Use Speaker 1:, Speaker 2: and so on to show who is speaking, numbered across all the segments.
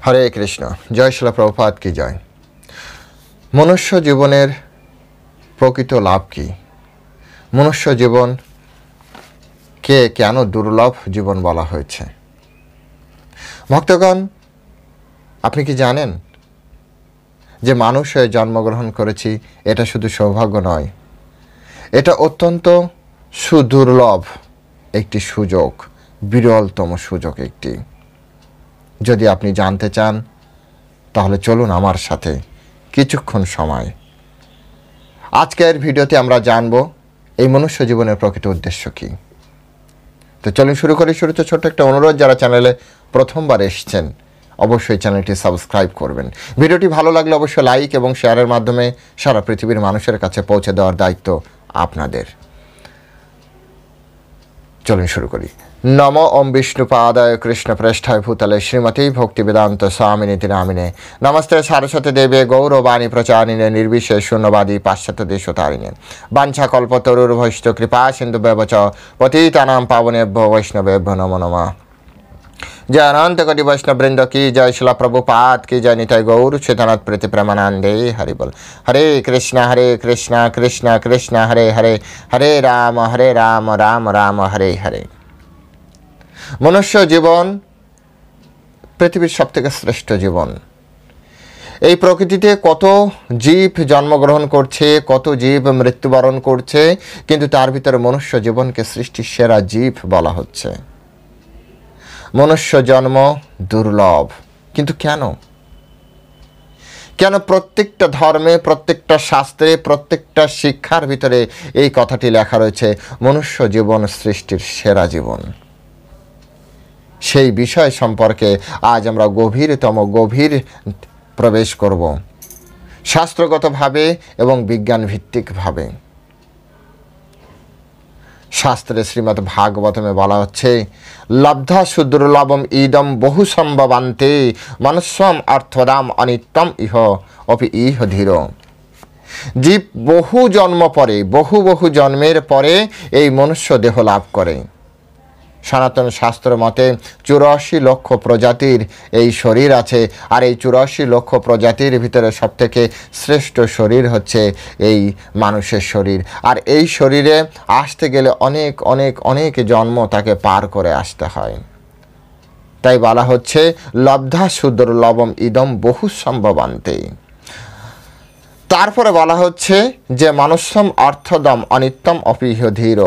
Speaker 1: হরে কৃষ্ণ। জয় শিলা প্রভুপাদ কি জয়। মনুষ্য জীবনের প্রকৃত লাভ কি? মনুষ্য জীবনকে কেন দুর্লভ জীবন বলা হয়েছে? ভক্তগণ, আপনি কি জানেন যে মানুষ হয়ে জন্মগ্রহণ করেছি এটা শুধু সৌভাগ্য নয়, এটা অত্যন্ত সুদুর্লভ একটি সুযোগ, বিরলতম সুযোগ একটি। যদি আপনি জানতে চান তাহলে চলুন আমার সাথে কিছুক্ষণ সময়। আজকের ভিডিওতে আমরা জানব এই মনুষ্য জীবনের প্রকৃত উদ্দেশ্য কী। তো চলুন শুরু করি। শুরুতে ছোট্ট একটা অনুরোধ, যারা চ্যানেলে প্রথমবার এসেছেন অবশ্যই চ্যানেলটি সাবস্ক্রাইব করবেন। ভিডিওটি ভালো লাগলে অবশ্যই লাইক এবং শেয়ারের মাধ্যমে সারা পৃথিবীর মানুষের কাছে পৌঁছে দেওয়ার দায়িত্ব আপনাদের। চলুন শুরু করি। নম ওম বিষ্ণুপাদায় কৃষ্ণ প্রেষ্ঠায় ভূতলে শ্রীমতী ভক্তিবেদান্ত স্বামিনীতি নামিনে নমস্তে সারস্বতী দেবে গৌরবাণী প্রচারিণে নির্বিশেষ শূন্যবাদী পাশ্চাত্য দেশতারিণে বাঞ্ছা কল্পতরুর্ভৈষ্ঠ কৃপা সিন্ধু ব্যবচ পতিতানাং পাবনেভ্যো বৈষ্ণবেভ্যো নমো নমঃ। जय अनंत कोटि वैष्णव वृंद की जय। शिला प्रभुपाद की जय। निताय गौर चेतनाथ प्रीति प्रेमानंदे हरि बोल। हरे कृष्णा कृष्णा कृष्णा हरे हरे, हरे राम राम राम हरे हरे। मनुष्य जीवन पृथिवीर सबथेके श्रेष्ठ जीवन। এই প্রকৃতিতে কত জীব জন্মগ্রহণ করছে, কত জীব মৃত্যুবরণ করছে, কিন্তু তার ভিতরে মনুষ্য জীবনকে সৃষ্টির সেরা জীব বলা হচ্ছে। মনুষ্য জন্ম দুর্লভ, কিন্তু কেন? কেন প্রত্যেকটা ধর্মে, প্রত্যেকটা শাস্ত্রে, প্রত্যেকটা শিক্ষার ভিতরে এই কথাটি লেখা রয়েছে, মনুষ্য জীবন সৃষ্টির সেরা জীবন? সেই বিষয় সম্পর্কে আজ আমরা গভীর প্রবেশ করব, শাস্ত্রগতভাবে এবং বিজ্ঞান ভিত্তিকভাবে। শাস্ত্রে শ্রীমদ্ ভাগবতমে বলা হচ্ছে, লব্ধা সুদুর্লভম ইদম বহু সম্ভবান্তে মনুষ্যম অর্থদাম অনিত্যম ইহ অপি ইহ ধীর। জীব বহু জন্ম পরে, বহু জন্মের পরে এই মনুষ্য দেহ লাভ করে। সনাতন শাস্ত্র মতে 84 লক্ষ প্রজাতির এই শরীর আছে, আর এই 84 লক্ষ প্রজাতির ভিতরে সবথেকে শ্রেষ্ঠ শরীর হচ্ছে এই মানুষের শরীর। আর এই শরীরে আসতে গেলে অনেক জন্ম তাকে পার করে আসতে হয়। তাই বলা হচ্ছে লব্ধা সুদুর্লভম ইদম বহু সম্ভবান্তে। তারপরে বলা হচ্ছে যে মনুষ্যম অর্থদম অনিত্যম অপিহ ধীর।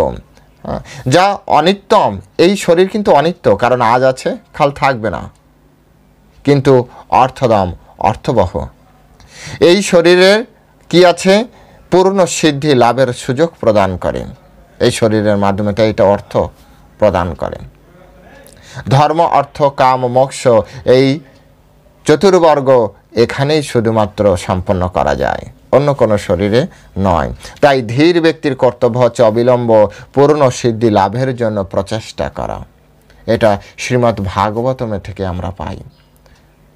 Speaker 1: যা অনিত্যম, এই শরীর কিন্তু অনিত্য, কারণ আজ আছে কাল থাকবে না, কিন্তু অর্থদম অর্থবহ। এই শরীরের কি আছে? পূর্ণ সিদ্ধি লাভের সুযোগ প্রদান করেন এই শরীরের মাধ্যমে, তাই এটা অর্থ প্রদান করেন। ধর্ম অর্থ কাম মোক্ষ এই চতুর্বর্গ এখানেই শুধুমাত্র সম্পন্ন করা যায়, অন্য কোনো শরীরে নয়। তাই ধীর ব্যক্তির কর্তব্য হচ্ছে অবিলম্ব পূর্ণ সিদ্ধি লাভের জন্য প্রচেষ্টা করা। এটা শ্রীমদ্ ভাগবতমে থেকে আমরা পাই।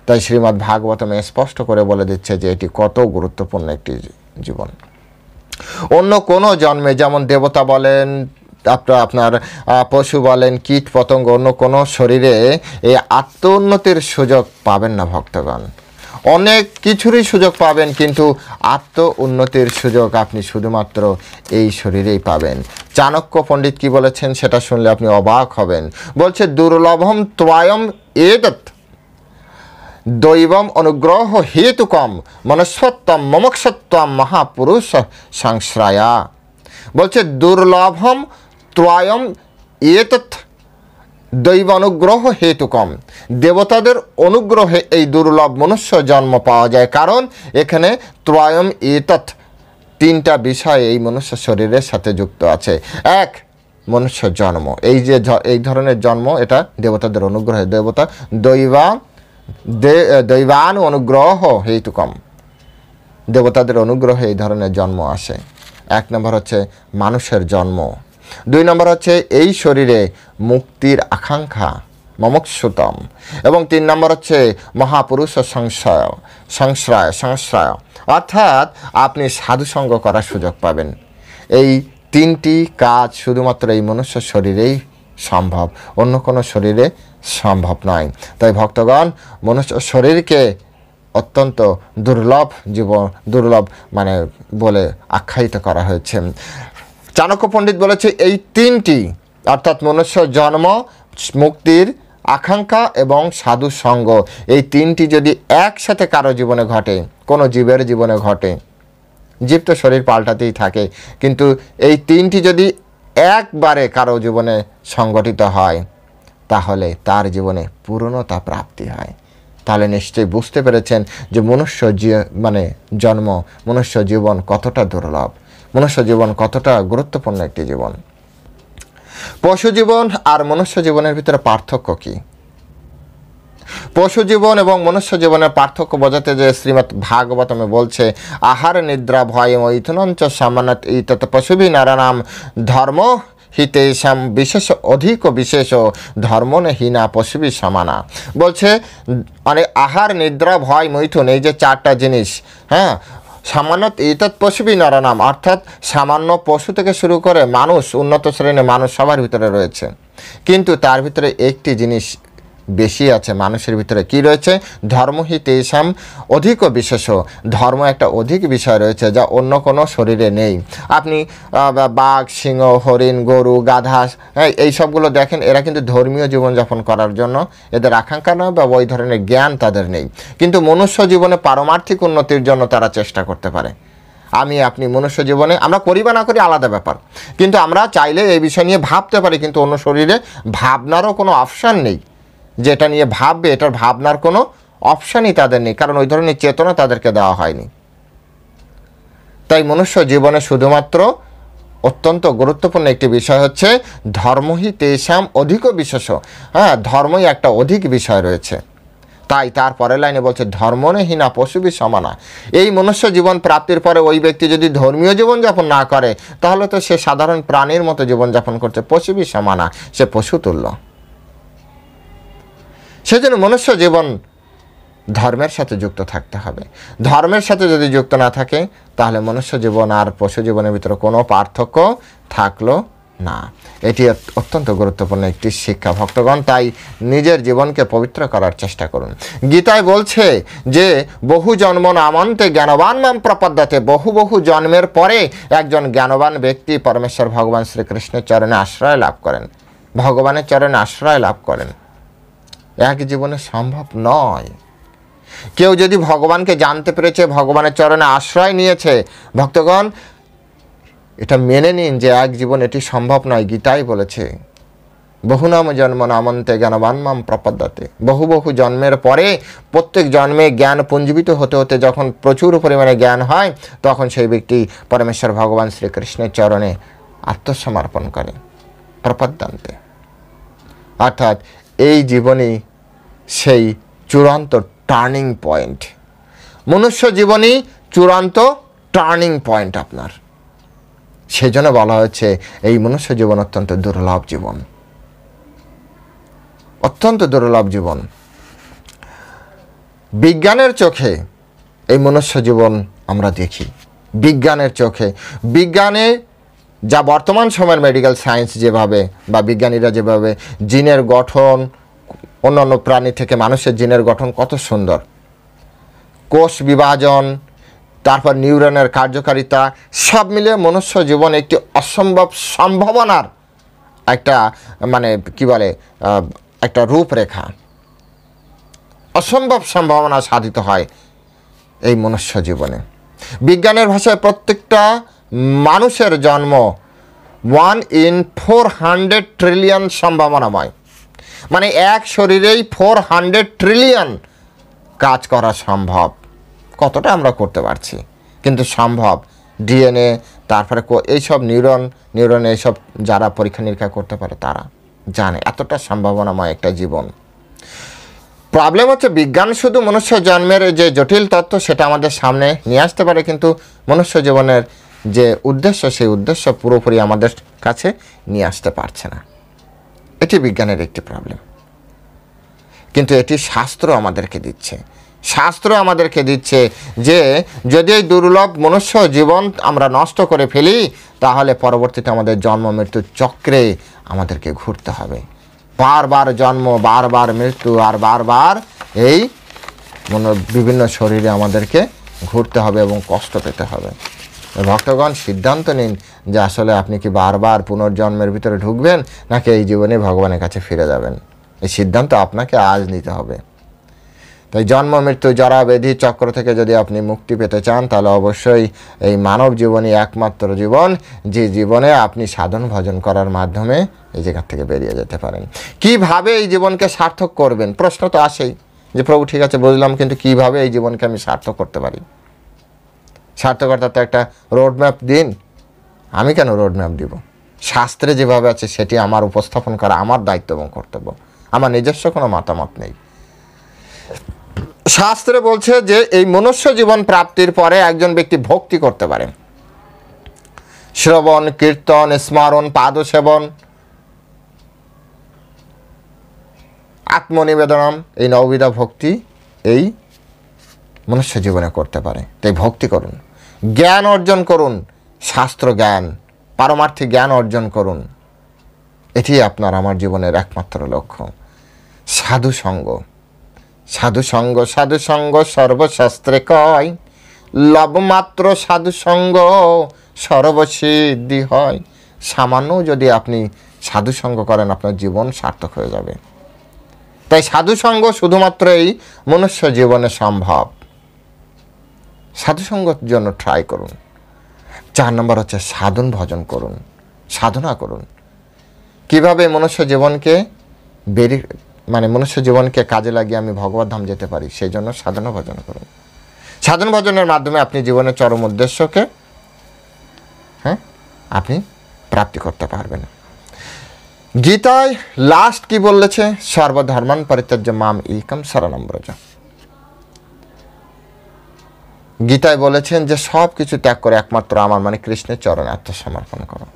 Speaker 1: তাই শ্রীমদ্ ভাগবতমে স্পষ্ট করে বলে দিচ্ছে যে এটি কত গুরুত্বপূর্ণ একটি জীবন। অন্য কোনো জন্মে, যেমন দেবতা বলেন, আপনার পশু বলেন, কীট পতঙ্গ, অন্য কোনো শরীরে এই আত্মোন্নতির সুযোগ পাবেন না ভক্তগণ। অনেক কিছুরই সুযোগ পাবেন, কিন্তু আত্ম উন্নতির সুযোগ আপনি শুধুমাত্র এই শরীরেই পাবেন। চাণক্য পণ্ডিত কি বলেছেন সেটা শুনলে আপনি অবাক হবেন। বলছে, দুর্লভম ত্বয়ম এতৎ দৈবম অনুগ্রহ হেতুকম মনুষ্যত্বম মমক্ষত্বম মহাপুরুষ সংশ্রয়া। বলছে দুর্লভম ত্বয়ম এতৎ দৈব অনুগ্রহ হেতুকম। দেবতাদের অনুগ্রহে এই দুর্লভ মনুষ্য জন্ম পাওয়া যায়, কারণ এখানে ত্রয়ম এতৎ তিনটা বিষয় এই মনুষ্য শরীরের সাথে যুক্ত আছে। এক, মনুষ্য জন্ম, এই ধরনের জন্ম এটা দেবতাদের অনুগ্রহে, দেবতা দৈবান অনুগ্রহ হেতুকম, দেবতাদের অনুগ্রহে এই ধরনের জন্ম আসে। এক নম্বর হচ্ছে মানুষের জন্ম। 2 নম্বর হচ্ছে এই শরীরে মুক্তির আকাঙ্ক্ষা মমক্ষুতম, এবং 3 নম্বর হচ্ছে মহাপুরুষ সংশ্রয়, অর্থাৎ আপনি সাধুসঙ্গ করার সুযোগ পাবেন। এই 3টি কাজ শুধুমাত্র এই মনুষ্য শরীরেই সম্ভব, অন্য কোনো শরীরে সম্ভব নয়। তাই ভক্তগণ, মনুষ্য শরীরকে অত্যন্ত দুর্লভ মানে বলে আখ্যায়িত করা হয়েছে। চাণক্য পণ্ডিত বলেছে এই তিনটি, অর্থাৎ মনুষ্য জন্ম, মুক্তির আকাঙ্ক্ষা এবং সাধু সঙ্গ, এই তিনটি যদি একসাথে কারো জীবনে ঘটে, কোনো জীবের জীবনে ঘটে, জীব তো শরীর পাল্টাতেই থাকে, কিন্তু এই তিনটি যদি একবারে কারো জীবনে সংগঠিত হয় তাহলে তার জীবনে পূর্ণতা প্রাপ্তি হয়। তাহলে নিশ্চয়ই বুঝতে পেরেছেন যে জন্ম, মনুষ্য জীবন কতটা দুর্লভ, মনুষ্য জীবন কতটা গুরুত্বপূর্ণ একটি জীবন। পশু জীবন আর মনুষ্য জীবনের ভিতরে পার্থক্য কি? পশু জীবন এবং মনুষ্য জীবনের পার্থক্য বোঝাতে যে শ্রীমদ্ ভাগবতমে বলছে, আহার নিদ্রা ভয় মৈথুনঞ্চ সামান্যত ইতত পশুভি নারানাম ধর্ম হিতেশাম বিশেষ অধিক বিশেষ ধর্মহীনা পশুভি সমানা। বলছে মানে আহার নিদ্রা ভয় মৈথুন, এই যে চারটা জিনিস, হ্যাঁ, সামান্যত ইতৎ পশুভি নরনাম, অর্থাৎ সামান্য পশু থেকে শুরু করে মানুষ, উন্নত শ্রেণীর মানুষ সবার ভিতরে রয়েছে, কিন্তু তার ভিতরে একটি জিনিস বেশি আছে মানুষের ভিতরে। কি রয়েছে? ধর্মহিতেশাম অধিক বিশেষ, ধর্ম একটা অধিক বিষয় রয়েছে যা অন্য কোনো শরীরে নেই। আপনি বাঘ, সিংহ, হরিণ, গরু, গাধা, এই সবগুলো দেখেন, এরা কিন্তু ধর্মীয় জীবনযাপন করার জন্য এদের আকাঙ্ক্ষা নয় বা ওই ধরনের জ্ঞান তাদের নেই, কিন্তু মনুষ্য জীবনে পারমার্থিক উন্নতির জন্য তারা চেষ্টা করতে পারে। আপনি মনুষ্য জীবনে আমরা করি বা না করি আলাদা ব্যাপার, কিন্তু আমরা চাইলে এই বিষয় নিয়ে ভাবতে পারি, কিন্তু অন্য শরীরে ভাবনারও কোনো অপশান নেই। যেটা নিয়ে ভাববে, এটার ভাবনার কোনো অপশানই তাদের নেই, কারণ ওই ধরনের চেতনা তাদেরকে দেওয়া হয়নি। তাই মনুষ্য জীবনে শুধুমাত্র অত্যন্ত গুরুত্বপূর্ণ একটি বিষয় হচ্ছে ধর্মহি তেষাম অধিক বিশেষ, হ্যাঁ, ধর্মই একটা অধিক বিষয় রয়েছে। তাই তার পরের লাইনে বলছে ধর্মহীনা পশুবি সমানা। এই মনুষ্য জীবন প্রাপ্তির পরে ওই ব্যক্তি যদি ধর্মীয় জীবনযাপন না করে তাহলে তো সে সাধারণ প্রাণীর মতো জীবনযাপন করছে, পশুবি সমানা, সে পশু তুল্য। সেজন্য মনুষ্য জীবন ধর্মের সাথে যুক্ত থাকতে হবে। ধর্মের সাথে যদি যুক্ত না থাকে তাহলে মনুষ্য জীবন আর পশু জীবনের ভিতরে কোনো পার্থক্য থাকলো না। এটি অত্যন্ত গুরুত্বপূর্ণ একটি শিক্ষা ভক্তগণ। তাই নিজের জীবনকে পবিত্র করার চেষ্টা করুন। গীতায় বলছে যে বহু জন্ম নামান্তে জ্ঞানবান মাম প্রপদ্যতে, বহু জন্মের পরে একজন জ্ঞানবান ব্যক্তি পরমেশ্বর ভগবান শ্রীকৃষ্ণের চরণে আশ্রয় লাভ করেন, ভগবানের চরণে আশ্রয় লাভ করেন। এক জীবনে সম্ভব নয়। কেউ যদি ভগবানকে জানতে পেরেছে, ভগবানের চরণে আশ্রয় নিয়েছে, ভক্তগণ এটা মেনে নিন যে এক জীবন এটি সম্ভব নয়। গীতাই বলেছে বহুনাম জন্ম নামন্তে জ্ঞানবান মাম প্রপদ্যতে, বহু জন্মের পরে প্রত্যেক জন্মে জ্ঞান পুঞ্জীবিত হতে হতে যখন প্রচুর পরিমাণে জ্ঞান হয় তখন সেই ব্যক্তি পরমেশ্বর ভগবান শ্রীকৃষ্ণের চরণে আত্মসমর্পণ করে, প্রপদ্যন্তে। অর্থাৎ এই জীবনই সেই চূড়ান্ত টার্নিং পয়েন্ট। মনুষ্য জীবনই চূড়ান্ত টার্নিং পয়েন্ট আপনার। সেজন্য বলা হচ্ছে এই মনুষ্য জীবন অত্যন্ত দুর্লভ জীবন, অত্যন্ত দুর্লভ জীবন। বিজ্ঞানের চোখে এই মনুষ্য জীবন আমরা দেখি, বিজ্ঞানের চোখে, বিজ্ঞানে যা বর্তমান সময়ের মেডিকেল সায়েন্স যেভাবে বা বিজ্ঞানীরা যেভাবে জিনের গঠন, অন্যান্য প্রাণী থেকে মানুষের জিনের গঠন কত সুন্দর, কোষ বিভাজন, তারপর নিউরনের কার্যকারিতা, সব মিলে মনুষ্য জীবন একটি অসম্ভব সম্ভাবনার একটা একটা রূপরেখা, অসম্ভব সম্ভাবনা সাধিত হয় এই মনুষ্য জীবনে। বিজ্ঞানের ভাষায় প্রত্যেকটা মানুষের জন্ম 1 in 400 ট্রিলিয়ন সম্ভাবনাময়, মানে এক শরীরেই 400 ট্রিলিয়ন কাজ করা সম্ভব। কতটা আমরা করতে পারছি, কিন্তু সম্ভব। ডিএনএ, তারপরে এইসব নিউরন এইসব যারা পরীক্ষা নিরীক্ষা করতে পারে তারা জানে এতটা সম্ভাবনাময় একটা জীবন। প্রবলেম হচ্ছে বিজ্ঞান শুধু মনুষ্য জন্মের যে জটিল তত্ত্ব সেটা আমাদের সামনে নিয়ে আসতে পারে, কিন্তু মনুষ্য জীবনের যে উদ্দেশ্য সেই উদ্দেশ্য পুরোপুরি আমাদের কাছে নিয়ে আসতে পারছে না। এটি বিজ্ঞানের একটি প্রবলেম, কিন্তু এটি শাস্ত্র আমাদেরকে দিচ্ছে। শাস্ত্র আমাদেরকে দিচ্ছে যে যদি এই দুর্লভ মনুষ্য জীবন আমরা নষ্ট করে ফেলি তাহলে পরবর্তীতে আমাদের জন্ম মৃত্যুর চক্রে আমাদেরকে ঘুরতে হবে। বারবার জন্ম, বারবার মৃত্যু, আর বারবার এই বিভিন্ন শরীরে আমাদেরকে ঘুরতে হবে এবং কষ্ট পেতে হবে। ভক্তগণ, সিদ্ধান্ত নিন যে আসলে আপনি কি বারবার পুনর্জন্মের ভিতরে ঢুকবেন, নাকি এই জীবনে ভগবানের কাছে ফিরে যাবেন। এই সিদ্ধান্ত আপনাকে আজ নিতে হবে। তাই জন্ম মৃত্যু জরা ব্যাধি চক্র থেকে যদি আপনি মুক্তি পেতে চান, তাহলে অবশ্যই এই মানব জীবনই একমাত্র জীবন, যে জীবনে আপনি সাধন ভজন করার মাধ্যমে এই জায়গা থেকে বেরিয়ে যেতে পারেন। কিভাবে এই জীবনকে সার্থক করবেন, প্রশ্ন তো আসেই যে প্রভু ঠিক আছে বুঝলাম, কিন্তু কিভাবে এই জীবনকে আমি সার্থক করতে পারি? সার্থকতার তো একটা রোড ম্যাপ দিন। আমি কেন রোড ম্যাপ দিব? শাস্ত্রে যেভাবে আছে সেটি আমার উপস্থাপন করা আমার দায়িত্ব এবং কর্তব্য। আমার নিজস্ব কোনো মতামত নেই। শাস্ত্রে বলছে যে এই মনুষ্য জীবন প্রাপ্তির পরে একজন ব্যক্তি ভক্তি করতে পারে। শ্রবণ, কীর্তন, স্মরণ, পাদসেবন, আত্মনিবেদনম, এই নববিধা ভক্তি এই মনুষ্য জীবনে করতে পারে। তাই ভক্তি করুন, জ্ঞান অর্জন করুন, শাস্ত্র জ্ঞান, পারমার্থিক জ্ঞান অর্জন করুন। এটি আপনার আমার জীবনের একমাত্র লক্ষ্য। সাধুসঙ্গ, সাধুসঙ্গ, সাধুসঙ্গ সর্বশাস্ত্রে কয়, লবমাত্র সাধুসঙ্গ সর্বসিদ্ধি হয়। সামান্য যদি আপনি সাধুসঙ্গ করেন, আপনার জীবন সার্থক হয়ে যাবে। তাই সাধুসঙ্গ শুধুমাত্র এই মনুষ্য জীবনে সম্ভব। সাধুসঙ্গের জন্য ট্রাই করুন। 4 নম্বর হচ্ছে সাধন ভজন করুন, সাধনা করুন। কিভাবে মনুষ্য জীবনকে মনুষ্য জীবনকে কাজে লাগিয়ে আমি ভগবত ধাম যেতে পারি, সেই জন্য সাধনা ভজন করুন। সাধন ভজনের মাধ্যমে আপনি জীবনের চরম উদ্দেশ্যকে আপনি প্রাপ্তি করতে পারবেন। গীতায় লাস্ট কি বলেছে? সর্বধর্মান পরিত্যাজ্য মাম একম শরণম ব্রজ। গীতায় বলেছেন যে সব কিছু ত্যাগ করে একমাত্র আমার কৃষ্ণের চরণে আত্মসমর্পণ করো,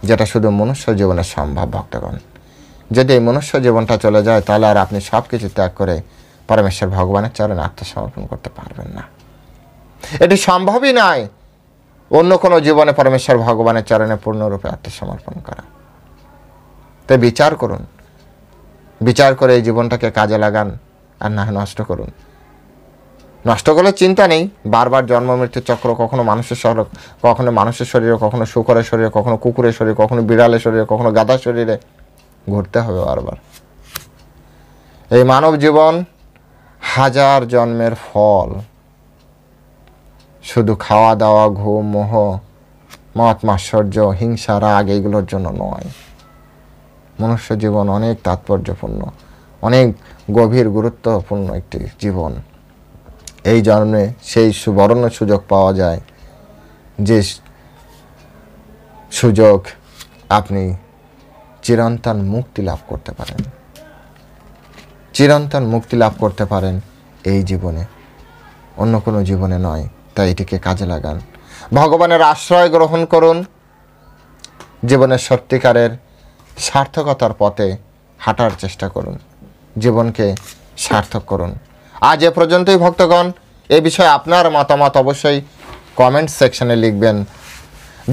Speaker 1: যেটা শুধু মনুষ্য জীবনে সম্ভব। ভক্তগণ, যদি এই মনুষ্য জীবনটা চলে যায়, তাহলে আর আপনি সব কিছু ত্যাগ করে পরমেশ্বর ভগবানের চরণে আত্মসমর্পণ করতে পারবেন না। এটি সম্ভবই নয় অন্য কোনো জীবনে পরমেশ্বর ভগবানের চরণে পূর্ণরূপে আত্মসমর্পণ করা। তাই বিচার করুন, বিচার করে এই জীবনটাকে কাজে লাগান, আর না নষ্ট করুন। নষ্ট করলে চিন্তা নেই, বারবার জন্ম মৃত্যুর চক্র, কখনো মানুষের শরীরে, কখনো মানুষের শরীরে, কখনো শুকরের শরীরে, কখনো কুকুরের শরীরে, কখনো বিড়ালের শরীরে, কখনো গাধার শরীরে ঘুরতে হবে বারবার। এই মানব জীবন হাজার জন্মের ফল। শুধু খাওয়া দাওয়া, ঘুম, মোহ, মত মাৎসর্য, হিংসা, রাগ এইগুলোর জন্য নয়। মনুষ্য জীবন অনেক তাৎপর্যপূর্ণ, অনেক গভীর গুরুত্বপূর্ণ একটি জীবন। এই জন্মে সেই সুবর্ণ সুযোগ পাওয়া যায়, যে সুযোগ আপনি চিরন্তন মুক্তি লাভ করতে পারেন। চিরন্তন মুক্তি লাভ করতে পারেন এই জীবনে, অন্য কোনো জীবনে নয়। তাই এটিকে কাজে লাগান, ভগবানের আশ্রয় গ্রহণ করুন, জীবনের সত্যিকারের সার্থকতার পথে হাঁটার চেষ্টা করুন, জীবনকে সার্থক করুন। আজ এ পর্যন্তই ভক্তগণ। এ বিষয়ে আপনার মতামত অবশ্যই কমেন্ট সেকশনে লিখবেন।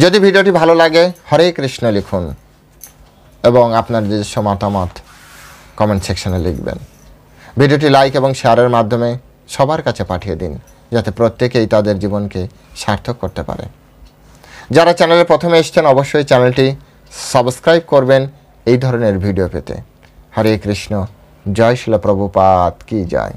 Speaker 1: যদি ভিডিওটি ভালো লাগে হরে কৃষ্ণ লিখুন এবং আপনার নিজস্ব মতামত কমেন্ট সেকশনে লিখবেন। ভিডিওটি লাইক এবং শেয়ারের মাধ্যমে সবার কাছে পাঠিয়ে দিন, যাতে প্রত্যেকেই তাদের জীবনকে সার্থক করতে পারে। যারা চ্যানেলে প্রথমে এসেছেন অবশ্যই চ্যানেলটি সাবস্ক্রাইব করবেন এই ধরনের ভিডিও পেতে। হরে কৃষ্ণ। জয় শিল প্রভুপাদ কি জয়।